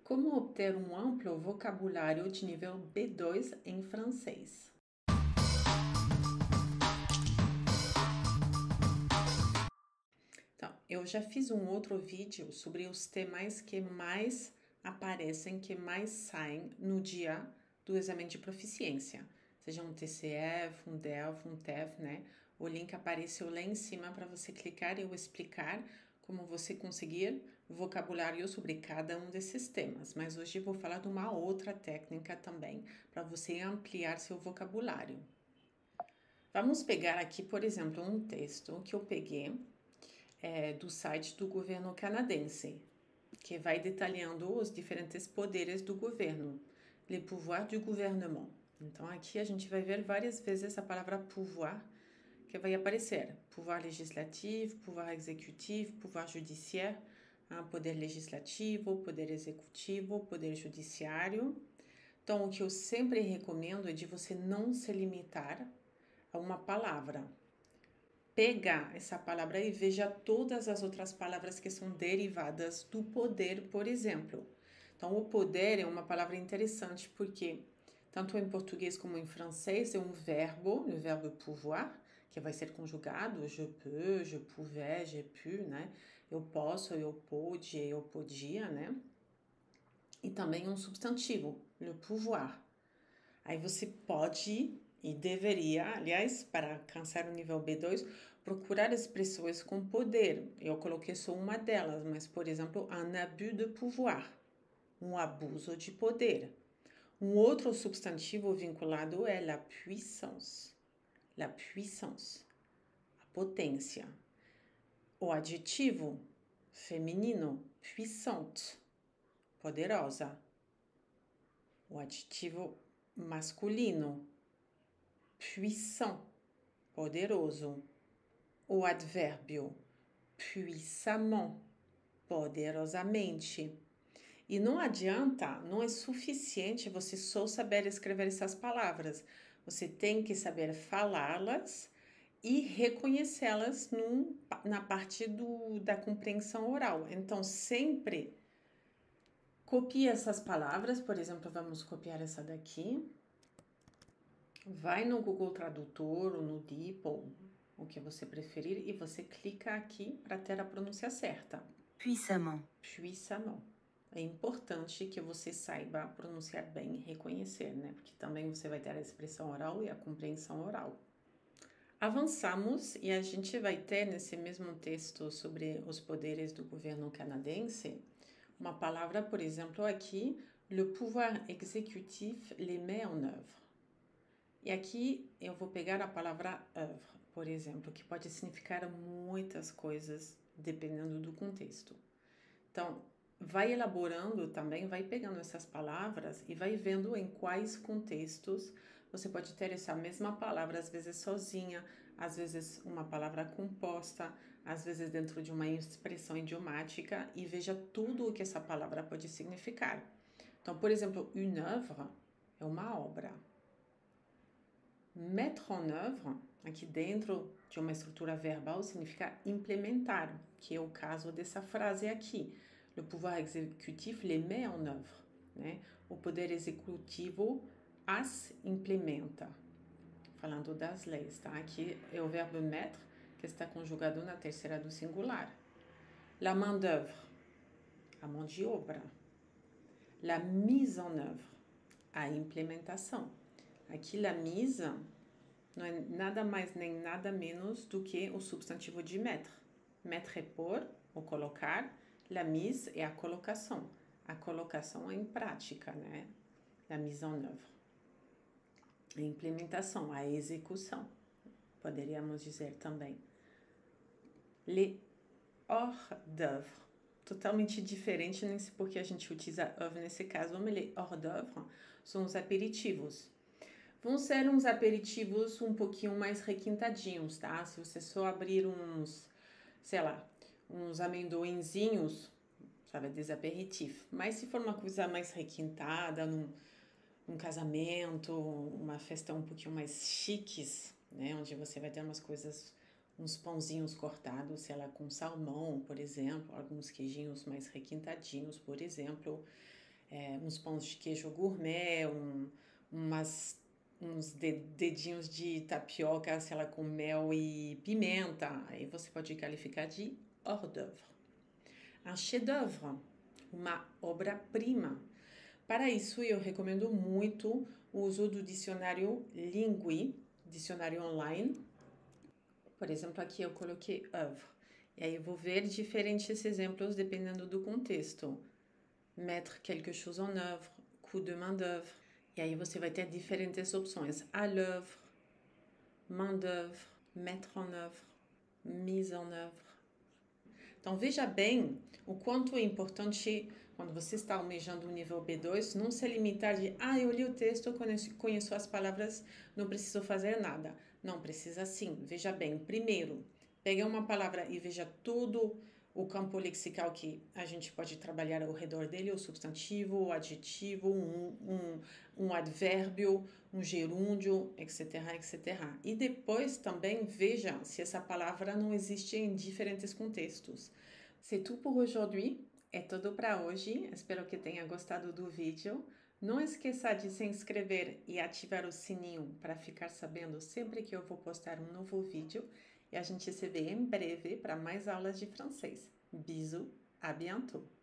Como obter um amplo vocabulário de nível B2 em francês? Então, eu já fiz um outro vídeo sobre os temas que mais aparecem, que mais saem no dia do exame de proficiência. Seja um TCF, um DELF, um TEF, né? O link apareceu lá em cima para você clicar e eu explicar como você conseguir vocabulário sobre cada um desses temas. Mas hoje eu vou falar de uma outra técnica também para você ampliar seu vocabulário. Vamos pegar aqui, por exemplo, um texto que eu peguei do site do governo canadense, que vai detalhando os diferentes poderes do governo, les pouvoirs du gouvernement. Então aqui a gente vai ver várias vezes a palavra pouvoir, que vai aparecer. Pouvoir legislativo, pouvoir executivo, pouvoir judiciaire, poder legislativo, poder executivo, poder judiciário. Então o que eu sempre recomendo é de você não se limitar a uma palavra. Pegar essa palavra e veja todas as outras palavras que são derivadas do poder, por exemplo. Então, o poder é uma palavra interessante porque, tanto em português como em francês, é um verbo, o verbo pouvoir, que vai ser conjugado, je peux, je pouvais, j'ai pu, né? Eu posso, eu pude, eu podia, né? E também um substantivo, le pouvoir. Aí você pode e deveria, aliás, para alcançar o nível B2, procurar expressões com poder. Eu coloquei só uma delas, mas, por exemplo, un abus de pouvoir, um abuso de poder. Um outro substantivo vinculado é la puissance. La puissance, a potência. O adjetivo feminino, puissante, poderosa. O adjetivo masculino, puissant, poderoso. O advérbio puissamment, poderosamente. E não adianta, não é suficiente você só saber escrever essas palavras. Você tem que saber falá-las e reconhecê-las na parte da compreensão oral. Então, sempre copie essas palavras. Por exemplo, vamos copiar essa daqui. Vai no Google Tradutor ou no DeepL, o que você preferir, e você clica aqui para ter a pronúncia certa. Puissamment. Puissamment. É importante que você saiba pronunciar bem e reconhecer, né? Porque também você vai ter a expressão oral e a compreensão oral. Avançamos e a gente vai ter nesse mesmo texto sobre os poderes do governo canadense uma palavra, por exemplo, aqui, le pouvoir exécutif les met en œuvre. E aqui eu vou pegar a palavra œuvre, por exemplo, que pode significar muitas coisas dependendo do contexto. Então, vai elaborando também, vai pegando essas palavras e vai vendo em quais contextos você pode ter essa mesma palavra, às vezes sozinha, às vezes uma palavra composta, às vezes dentro de uma expressão idiomática, e veja tudo o que essa palavra pode significar. Então, por exemplo, une œuvre é uma obra. Mettre en œuvre, aqui dentro de uma estrutura verbal, significa implementar, que é o caso dessa frase aqui. Le pouvoir exécutif les met en œuvre, né? O poder executivo as implementa. Falando das leis, tá? Aqui é o verbo mettre, que está conjugado na terceira do singular. La main d'œuvre, a mão de obra. La mise en œuvre, a implementação. Aqui, la mise não é nada mais nem nada menos do que o substantivo de mettre. Mettre é pôr, ou colocar. La mise é a colocação em prática, né? La mise en œuvre. A implementação, a execução, poderíamos dizer também. Les hors d'œuvre, totalmente diferente, nem sei porque a gente utiliza œuvre nesse caso, mas les hors d'œuvre são os aperitivos. Vão ser uns aperitivos um pouquinho mais requintadinhos, tá? Se você só abrir uns, sei lá, uns amendoinzinhos, sabe, des aperitifs. Mas se for uma coisa mais requintada, num casamento, uma festa um pouquinho mais chiques, né? Onde você vai ter umas coisas, uns pãozinhos cortados, sei lá, com salmão, por exemplo, alguns queijinhos mais requintadinhos, por exemplo. uns pães de queijo gourmet, uns dedinhos de tapioca, sei lá, com mel e pimenta. Aí você pode qualificar de hors d'oeuvre. Un chef-d'œuvre, uma obra-prima. Para isso, eu recomendo muito o uso do dicionário Lingui, dicionário online. Por exemplo, aqui eu coloquei œuvre. E aí eu vou ver diferentes exemplos dependendo do contexto. Mettre quelque chose en œuvre, coup de main d'œuvre. E aí você vai ter diferentes opções. À l'œuvre, main d'œuvre, mettre en œuvre, mise en œuvre. Então veja bem o quanto é importante, quando você está almejando o nível B2, não se limitar de eu li o texto, conheço as palavras, não preciso fazer nada. Não, precisa sim. Veja bem, primeiro, pega uma palavra e veja todo o campo lexical que a gente pode trabalhar ao redor dele, o substantivo, o adjetivo, um advérbio, um gerúndio, etc, etc. E depois também veja se essa palavra não existe em diferentes contextos. C'est tout pour aujourd'hui. É tudo para hoje. Espero que tenha gostado do vídeo. Não esqueça de se inscrever e ativar o sininho para ficar sabendo sempre que eu vou postar um novo vídeo. E a gente se vê em breve para mais aulas de francês. Bisous, à bientôt!